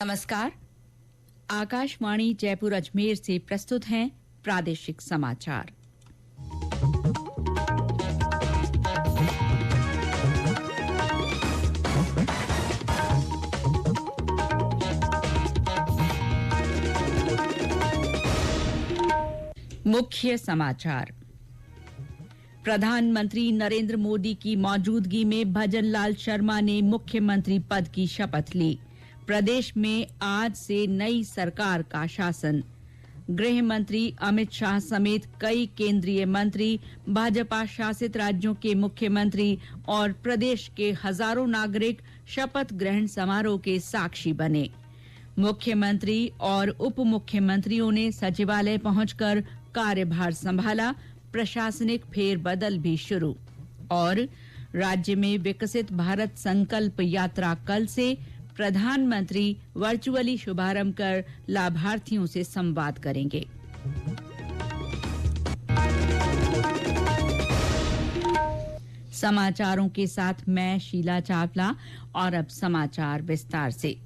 नमस्कार। आकाशवाणी जयपुर अजमेर से प्रस्तुत हैं प्रादेशिक समाचार। मुख्य समाचार। प्रधानमंत्री नरेंद्र मोदी की मौजूदगी में भजनलाल शर्मा ने मुख्यमंत्री पद की शपथ ली। प्रदेश में आज से नई सरकार का शासन। गृह मंत्री अमित शाह समेत कई केंद्रीय मंत्री, भाजपा शासित राज्यों के मुख्यमंत्री और प्रदेश के हजारों नागरिक शपथ ग्रहण समारोह के साक्षी बने। मुख्यमंत्री और उप मुख्यमंत्रियों ने सचिवालय पहुंचकर कार्यभार संभाला। प्रशासनिक फेरबदल भी शुरू। और राज्य में विकसित भारत संकल्प यात्रा कल से। प्रधानमंत्री वर्चुअली शुभारंभ कर लाभार्थियों से संवाद करेंगे। समाचारों के साथ मैं शीला चावला। और अब समाचार विस्तार से।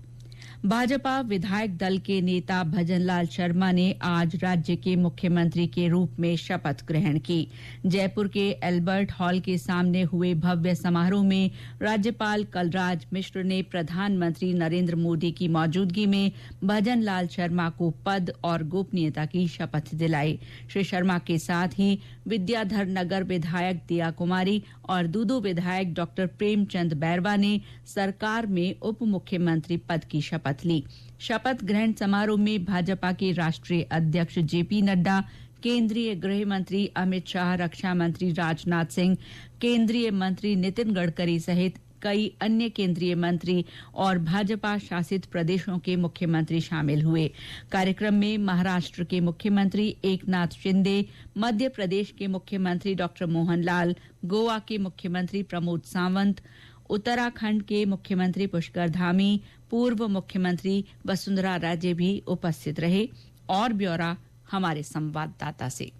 भाजपा विधायक दल के नेता भजनलाल शर्मा ने आज राज्य के मुख्यमंत्री के रूप में शपथ ग्रहण की। जयपुर के एल्बर्ट हॉल के सामने हुए भव्य समारोह में राज्यपाल कलराज मिश्र ने प्रधानमंत्री नरेंद्र मोदी की मौजूदगी में भजनलाल शर्मा को पद और गोपनीयता की शपथ दिलाई। श्री शर्मा के साथ ही विद्याधर नगर विधायक दिया कुमारी और दूदू विधायक डॉक्टर प्रेमचंद बैरवा ने सरकार में उप मुख्यमंत्री पद की शपथ ली। शपथ ग्रहण समारोह में भाजपा के राष्ट्रीय अध्यक्ष जेपी नड्डा, केंद्रीय गृह मंत्री अमित शाह, रक्षा मंत्री राजनाथ सिंह, केंद्रीय मंत्री नितिन गडकरी सहित कई अन्य केंद्रीय मंत्री और भाजपा शासित प्रदेशों के मुख्यमंत्री शामिल हुए। कार्यक्रम में महाराष्ट्र के मुख्यमंत्री एकनाथ शिंदे, मध्य प्रदेश के मुख्यमंत्री डॉक्टर मोहन लाल, गोवा के मुख्यमंत्री प्रमोद सावंत, उत्तराखंड के मुख्यमंत्री पुष्कर धामी, पूर्व मुख्यमंत्री वसुंधरा राजे भी उपस्थित रहे। और ब्यौरा हमारे संवाददाता से।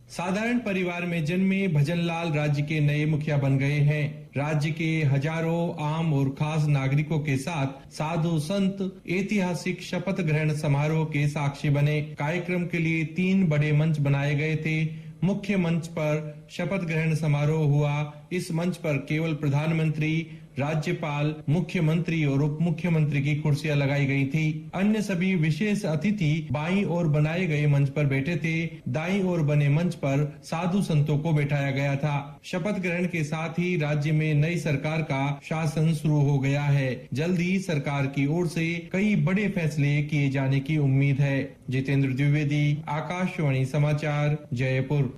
साधारण परिवार में जन्मे भजनलाल राज्य के नए मुखिया बन गए हैं। राज्य के हजारों आम और खास नागरिकों के साथ साधु संत ऐतिहासिक शपथ ग्रहण समारोह के साक्षी बने। कार्यक्रम के लिए 3 बड़े मंच बनाए गए थे। मुख्य मंच पर शपथ ग्रहण समारोह हुआ। इस मंच पर केवल प्रधानमंत्री, राज्यपाल, मुख्यमंत्री और उप मुख्यमंत्री की कुर्सियां लगाई गई थी। अन्य सभी विशेष अतिथि बाईं ओर बनाए गए मंच पर बैठे थे। दाईं ओर बने मंच पर साधु संतों को बैठाया गया था। शपथ ग्रहण के साथ ही राज्य में नई सरकार का शासन शुरू हो गया है। जल्द ही सरकार की ओर से कई बड़े फैसले किए जाने की उम्मीद है। जितेंद्र द्विवेदी, आकाशवाणी समाचार, जयपुर।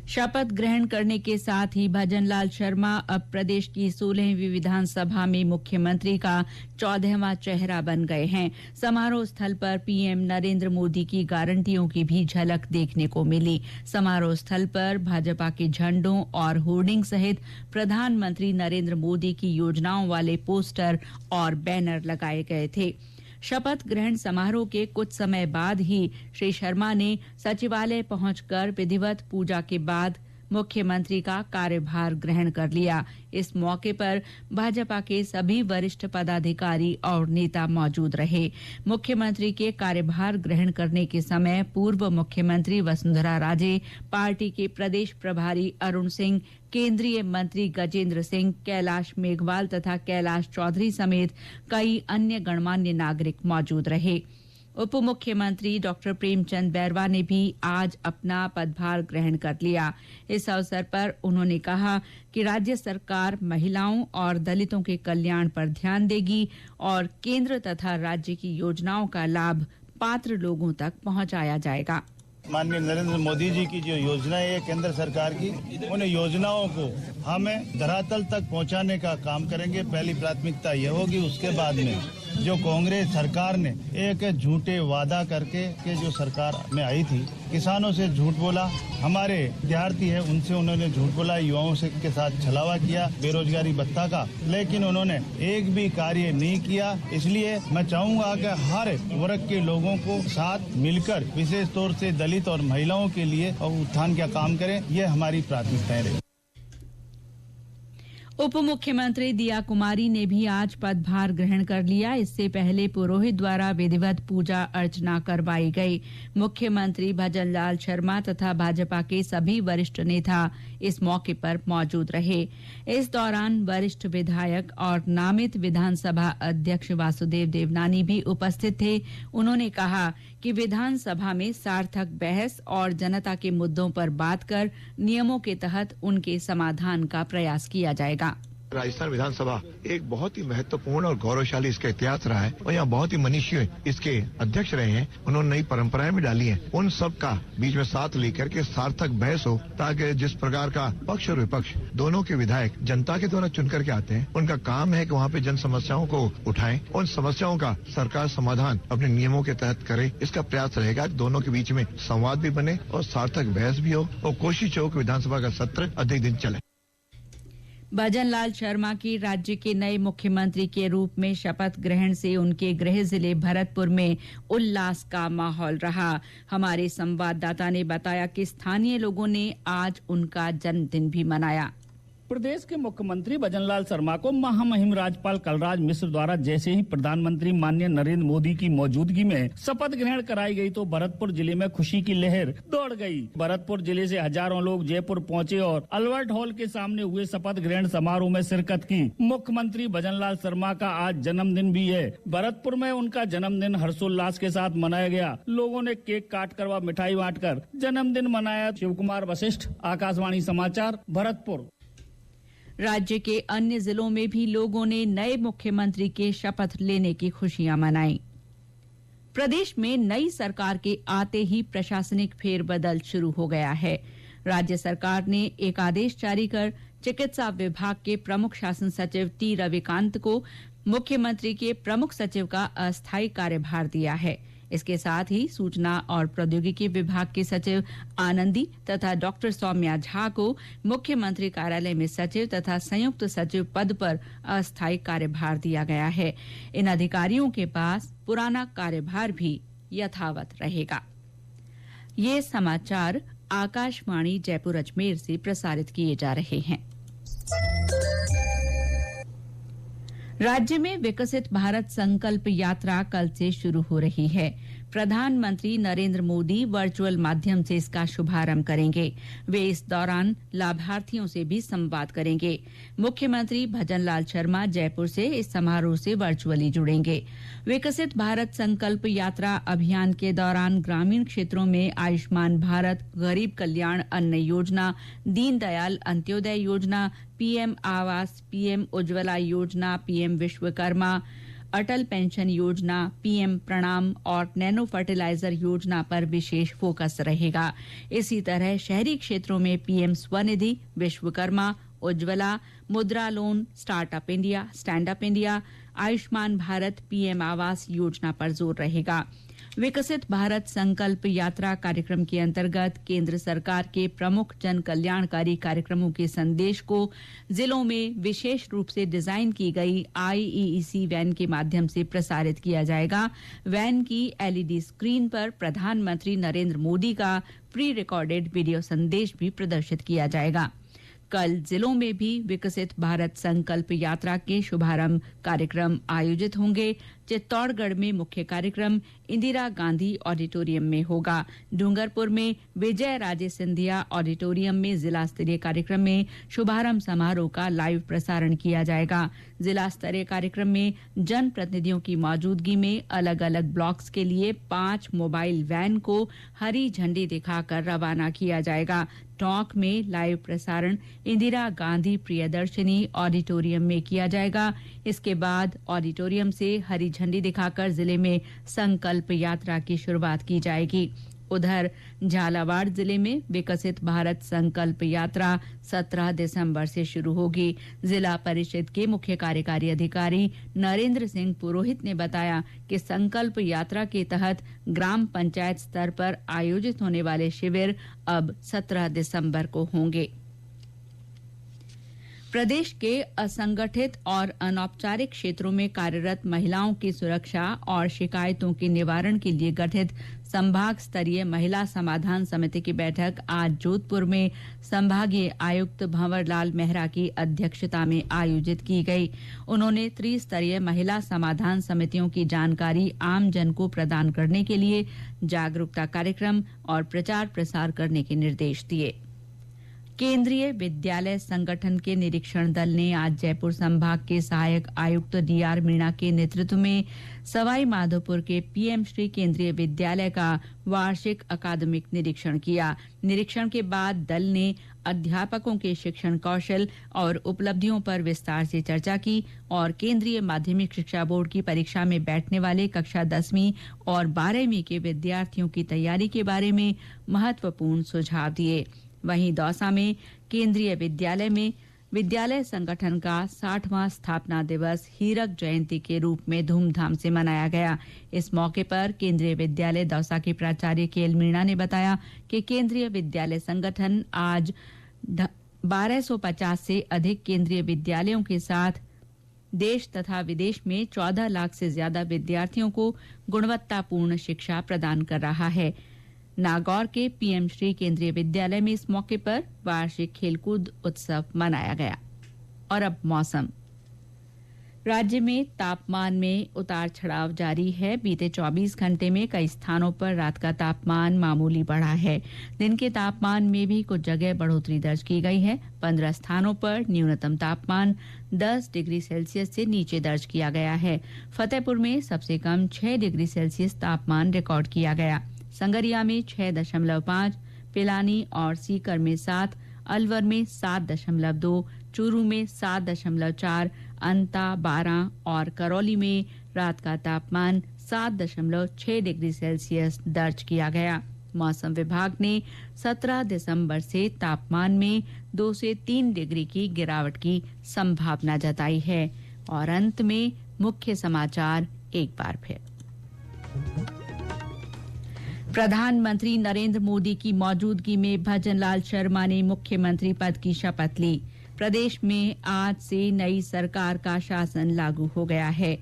शपथ ग्रहण करने के साथ ही भजनलाल शर्मा अब प्रदेश की 16वीं विधानसभा में मुख्यमंत्री का 14वां चेहरा बन गए हैं। समारोह स्थल पर पीएम नरेंद्र मोदी की गारंटियों की भी झलक देखने को मिली। समारोह स्थल पर भाजपा के झंडों और होर्डिंग सहित प्रधानमंत्री नरेंद्र मोदी की योजनाओं वाले पोस्टर और बैनर लगाए गए थे। शपथ ग्रहण समारोह के कुछ समय बाद ही श्री शर्मा ने सचिवालय पहुंचकर विधिवत पूजा के बाद मुख्यमंत्री का कार्यभार ग्रहण कर लिया। इस मौके पर भाजपा के सभी वरिष्ठ पदाधिकारी और नेता मौजूद रहे। मुख्यमंत्री के कार्यभार ग्रहण करने के समय पूर्व मुख्यमंत्री वसुंधरा राजे, पार्टी के प्रदेश प्रभारी अरुण सिंह, केंद्रीय मंत्री गजेंद्र सिंह, कैलाश मेघवाल तथा कैलाश चौधरी समेत कई अन्य गणमान्य नागरिक मौजूद रहे। उप मुख्यमंत्री डॉक्टर प्रेमचंद बैरवा ने भी आज अपना पदभार ग्रहण कर लिया। इस अवसर पर उन्होंने कहा कि राज्य सरकार महिलाओं और दलितों के कल्याण पर ध्यान देगी और केंद्र तथा राज्य की योजनाओं का लाभ पात्र लोगों तक पहुंचाया जाएगा। माननीय नरेंद्र मोदी जी की जो योजना है केंद्र सरकार की, उन योजनाओं को हमें धरातल तक पहुंचाने का काम करेंगे। पहली प्राथमिकता ये होगी। उसके बाद में जो कांग्रेस सरकार ने एक झूठे वादा करके के जो सरकार में आई थी, किसानों से झूठ बोला, हमारे विद्यार्थी है उनसे उन्होंने झूठ बोला, युवाओं से के साथ छलावा किया बेरोजगारी भत्ता का, लेकिन उन्होंने एक भी कार्य नहीं किया। इसलिए मैं चाहूंगा कि हर वर्ग के लोगों को साथ मिलकर विशेष तौर से दलित और महिलाओं के लिए उत्थान का काम करें। ये हमारी प्राथमिकताएं रही। उप मुख्यमंत्री दिया कुमारी ने भी आज पदभार ग्रहण कर लिया। इससे पहले पुरोहित द्वारा विधिवत पूजा अर्चना करवाई गई। मुख्यमंत्री भजनलाल शर्मा तथा भाजपा के सभी वरिष्ठ नेता इस मौके पर मौजूद रहे। इस दौरान वरिष्ठ विधायक और नामित विधानसभा अध्यक्ष वासुदेव देवनानी भी उपस्थित थे। उन्होंने कहा कि विधानसभा में सार्थक बहस और जनता के मुद्दों पर बात कर नियमों के तहत उनके समाधान का प्रयास किया जाएगा। राजस्थान विधानसभा एक बहुत ही महत्वपूर्ण और गौरवशाली इसका इतिहास रहा है और यहाँ बहुत ही मनीषी इसके अध्यक्ष रहे हैं। उन्होंने नई परंपराएं भी डाली हैं। उन सब का बीच में साथ लेकर के सार्थक बहस हो, ताकि जिस प्रकार का पक्ष और विपक्ष दोनों के विधायक जनता के द्वारा चुन करके आते हैं, उनका काम है कि वहाँ पे जन समस्याओं को उठाएं, उन समस्याओं का सरकार समाधान अपने नियमों के तहत करे। इसका प्रयास रहेगा दोनों के बीच में संवाद भी बने और सार्थक बहस भी हो और कोशिश हो कि विधानसभा का सत्र अधिक दिन चले। भजनलाल शर्मा की राज्य के नए मुख्यमंत्री के रूप में शपथ ग्रहण से उनके गृह जिले भरतपुर में उल्लास का माहौल रहा। हमारे संवाददाता ने बताया कि स्थानीय लोगों ने आज उनका जन्मदिन भी मनाया। प्रदेश के मुख्यमंत्री भजनलाल शर्मा को महामहिम राज्यपाल कलराज मिश्र द्वारा जैसे ही प्रधानमंत्री माननीय नरेंद्र मोदी की मौजूदगी में शपथ ग्रहण कराई गई तो भरतपुर जिले में खुशी की लहर दौड़ गई। भरतपुर जिले से हजारों लोग जयपुर पहुंचे और अल्बर्ट हॉल के सामने हुए शपथ ग्रहण समारोह में शिरकत की। मुख्यमंत्री भजनलाल शर्मा का आज जन्मदिन भी है। भरतपुर में उनका जन्मदिन हर्षोल्लास के साथ मनाया गया। लोगों ने केक काटकर व मिठाई बांटकर जन्मदिन मनाया। शिव कुमार वशिष्ठ, आकाशवाणी समाचार, भरतपुर। राज्य के अन्य जिलों में भी लोगों ने नए मुख्यमंत्री के शपथ लेने की खुशियां मनाई। प्रदेश में नई सरकार के आते ही प्रशासनिक फेरबदल शुरू हो गया है। राज्य सरकार ने एक आदेश जारी कर चिकित्सा विभाग के प्रमुख शासन सचिव टी रविकांत को मुख्यमंत्री के प्रमुख सचिव का अस्थायी कार्यभार दिया है। इसके साथ ही सूचना और प्रौद्योगिकी विभाग के सचिव आनंदी तथा डॉक्टर सौम्या झा को मुख्यमंत्री कार्यालय में सचिव तथा संयुक्त सचिव पद पर अस्थायी कार्यभार दिया गया है। इन अधिकारियों के पास पुराना कार्यभार भी यथावत रहेगा। ये समाचार आकाशवाणी जयपुर अजमेर से प्रसारित किए जा रहे हैं। राज्य में विकसित भारत संकल्प यात्रा कल से शुरू हो रही है। प्रधानमंत्री नरेंद्र मोदी वर्चुअल माध्यम से इसका शुभारंभ करेंगे। वे इस दौरान लाभार्थियों से भी संवाद करेंगे। मुख्यमंत्री भजनलाल शर्मा जयपुर से इस समारोह से वर्चुअली जुड़ेंगे। विकसित भारत संकल्प यात्रा अभियान के दौरान ग्रामीण क्षेत्रों में आयुष्मान भारत, गरीब कल्याण अन्न योजना, दीनदयाल अंत्योदय योजना, पीएम आवास, पीएम उज्ज्वला योजना, पीएम विश्वकर्मा, अटल पेंशन योजना, पीएम प्रणाम और नैनो फर्टिलाइजर योजना पर विशेष फोकस रहेगा। इसी तरह शहरी क्षेत्रों में पीएम स्वनिधि, विश्वकर्मा, उज्ज्वला, मुद्रा loan, startup India, stand up India, Ayushman Bharat, PM Awas Yojana पर जोर रहेगा। विकसित भारत संकल्प यात्रा कार्यक्रम के अंतर्गत केंद्र सरकार के प्रमुख जन कल्याणकारी कार्यक्रमों के संदेश को जिलों में विशेष रूप से डिजाइन की गई IEEC वैन के माध्यम से प्रसारित किया जाएगा। वैन की LED स्क्रीन पर प्रधानमंत्री नरेंद्र मोदी का प्री रिकॉर्डेड वीडियो संदेश भी प्रदर्शित किया जाएगा। कल जिलों में भी विकसित भारत संकल्प यात्रा के शुभारंभ कार्यक्रम आयोजित होंगे। चित्तौड़गढ़ में मुख्य कार्यक्रम इंदिरा गांधी ऑडिटोरियम में होगा। डूंगरपुर में विजय राजे सिंधिया ऑडिटोरियम में जिला स्तरीय कार्यक्रम में शुभारंभ समारोह का लाइव प्रसारण किया जाएगा। जिला स्तरीय कार्यक्रम में जन प्रतिनिधियों की मौजूदगी में अलग अलग ब्लॉक्स के लिए 5 मोबाइल वैन को हरी झंडी दिखाकर रवाना किया जाएगा। टॉक में लाइव प्रसारण इंदिरा गांधी प्रियदर्शनी ऑडिटोरियम में किया जाएगा। इसके बाद ऑडिटोरियम से हरी झंडी दिखाकर जिले में संकल्प यात्रा की शुरुआत की जाएगी। उधर झालावाड़ जिले में विकसित भारत संकल्प यात्रा 17 दिसंबर से शुरू होगी। जिला परिषद के मुख्य कार्यकारी अधिकारी नरेंद्र सिंह पुरोहित ने बताया कि संकल्प यात्रा के तहत ग्राम पंचायत स्तर पर आयोजित होने वाले शिविर अब 17 दिसंबर को होंगे। प्रदेश के असंगठित और अनौपचारिक क्षेत्रों में कार्यरत महिलाओं की सुरक्षा और शिकायतों के निवारण के लिए गठित संभाग स्तरीय महिला समाधान समिति की बैठक आज जोधपुर में संभागीय आयुक्त भंवरलाल मेहरा की अध्यक्षता में आयोजित की गई। उन्होंने त्रिस्तरीय महिला समाधान समितियों की जानकारी आम जन को प्रदान करने के लिए जागरूकता कार्यक्रम और प्रचार प्रसार करने के निर्देश दिए। केंद्रीय विद्यालय संगठन के निरीक्षण दल ने आज जयपुर संभाग के सहायक आयुक्त डीआर मीणा के नेतृत्व में सवाई माधोपुर के पीएम श्री केंद्रीय विद्यालय का वार्षिक अकादमिक निरीक्षण किया। निरीक्षण के बाद दल ने अध्यापकों के शिक्षण कौशल और उपलब्धियों पर विस्तार से चर्चा की और केंद्रीय माध्यमिक शिक्षा बोर्ड की परीक्षा में बैठने वाले कक्षा 10वीं और 12वीं के विद्यार्थियों की तैयारी के बारे में महत्वपूर्ण सुझाव दिए। वहीं दौसा में केंद्रीय विद्यालय में विद्यालय संगठन का 60वां स्थापना दिवस हीरक जयंती के रूप में धूमधाम से मनाया गया। इस मौके पर केंद्रीय विद्यालय दौसा के प्राचार्य केएल मीणा ने बताया कि केंद्रीय विद्यालय संगठन आज 1250 से अधिक केंद्रीय विद्यालयों के साथ देश तथा विदेश में 14 लाख से ज्यादा विद्यार्थियों को गुणवत्तापूर्ण शिक्षा प्रदान कर रहा है। नागौर के पीएम श्री केंद्रीय विद्यालय में इस मौके पर वार्षिक खेलकूद उत्सव मनाया गया। और अब मौसम। राज्य में तापमान में उतार चढ़ाव जारी है। बीते 24 घंटे में कई स्थानों पर रात का तापमान मामूली बढ़ा है। दिन के तापमान में भी कुछ जगह बढ़ोतरी दर्ज की गई है। 15 स्थानों पर न्यूनतम तापमान 10 डिग्री सेल्सियस से नीचे दर्ज किया गया है। फतेहपुर में सबसे कम 6 डिग्री सेल्सियस तापमान रिकॉर्ड किया गया। संगरिया में 6.5, पिलानी और सीकर में 7, अलवर में 7.2, चूरू में 7.4, अंता 12 और करौली में रात का तापमान 7.6 डिग्री सेल्सियस दर्ज किया गया। मौसम विभाग ने 17 दिसंबर से तापमान में 2 से 3 डिग्री की गिरावट की संभावना जताई है। और अंत में मुख्य समाचार एक बार फिर। प्रधानमंत्री नरेंद्र मोदी की मौजूदगी में भजनलाल शर्मा ने मुख्यमंत्री पद की शपथ ली। प्रदेश में आज से नई सरकार का शासन लागू हो गया है।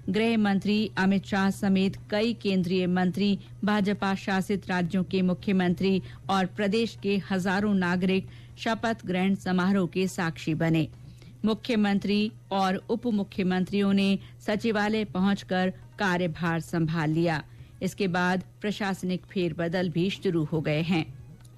गृह मंत्री अमित शाह समेत कई केंद्रीय मंत्री, भाजपा शासित राज्यों के मुख्यमंत्री और प्रदेश के हजारों नागरिक शपथ ग्रहण समारोह के साक्षी बने। मुख्यमंत्री और उप मुख्यमंत्रियों ने सचिवालय पहुंचकर कार्यभार संभाल लिया। इसके बाद प्रशासनिक फेरबदल भी शुरू हो गए हैं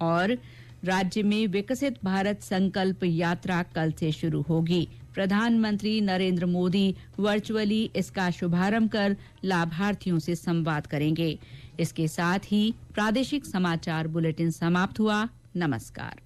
और राज्य में विकसित भारत संकल्प यात्रा कल से शुरू होगी। प्रधानमंत्री नरेंद्र मोदी वर्चुअली इसका शुभारंभ कर लाभार्थियों से संवाद करेंगे। इसके साथ ही प्रादेशिक समाचार बुलेटिन समाप्त हुआ। नमस्कार।